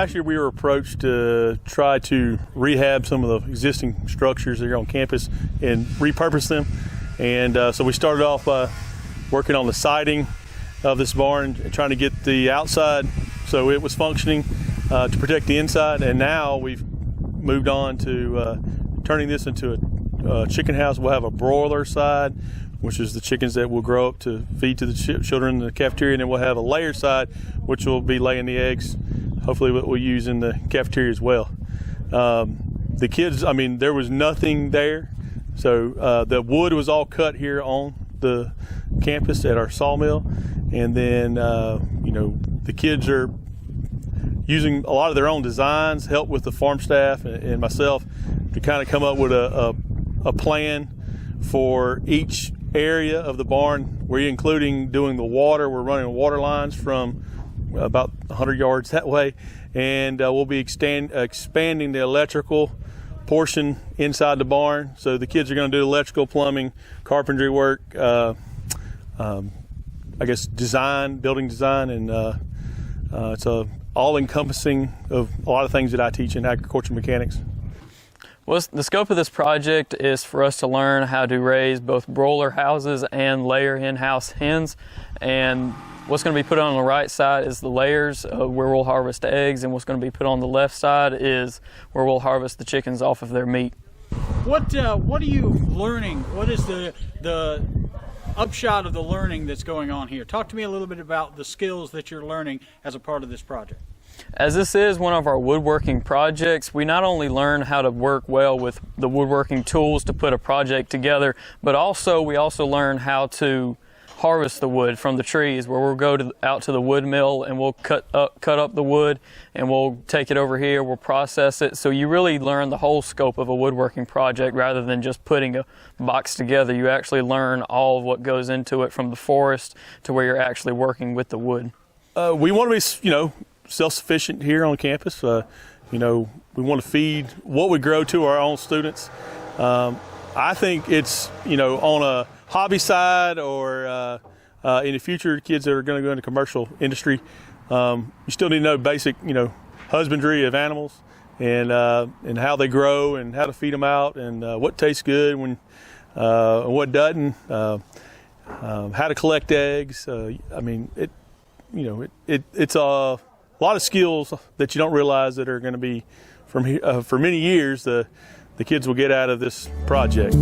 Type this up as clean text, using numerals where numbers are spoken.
last year we were approached to try to rehab some of the existing structures that are on campus and repurpose them. And so we started off by working on the siding of this barn and trying to get the outside so it was functioning to protect the inside. And now we've moved on to turning this into a chicken house. We'll have a broiler side, which is the chickens that will grow up to feed to the children in the cafeteria, and then we'll have a layer side, which will be laying the eggs, hopefully what we'll use in the cafeteria as well. The kids, I mean, there was nothing there, so the wood was all cut here on the campus at our sawmill, and then you know, the kids are using a lot of their own designs, help with the farm staff and myself to kind of come up with a plan for each area of the barn. We're including doing the water. We're running water lines from about 100 yards that way, and we'll be expanding the electrical portion inside the barn. So the kids are going to do electrical, plumbing, carpentry work, I guess building design, and it's a all-encompassing of a lot of things that I teach in agriculture mechanics. Well, the scope of this project is for us to learn how to raise both broiler houses and layer in-house hens. And what's going to be put on the right side is the layers where we'll harvest eggs, and what's going to be put on the left side is where we'll harvest the chickens off of their meat. What are you learning? What is the upshot of the learning that's going on here? Talk to me a little bit about the skills that you're learning as a part of this project. As this is one of our woodworking projects, we not only learn how to work well with the woodworking tools to put a project together, but we also learn how to harvest the wood from the trees, where we'll go out to the wood mill and we'll cut up the wood, and we'll take it over here, we'll process it. So you really learn the whole scope of a woodworking project rather than just putting a box together. You actually learn all of what goes into it, from the forest to where you're actually working with the wood. We want to be, you know, self-sufficient here on campus. You know, we want to feed what we grow to our own students. I think it's, you know, on a hobby side or in the future, kids that are going to go into commercial industry, you still need to know basic, you know, husbandry of animals and how they grow and how to feed them out and what tastes good when what doesn't, how to collect eggs. I mean, it's a lot of skills that you don't realize that are going to be from here, for many years the kids will get out of this project.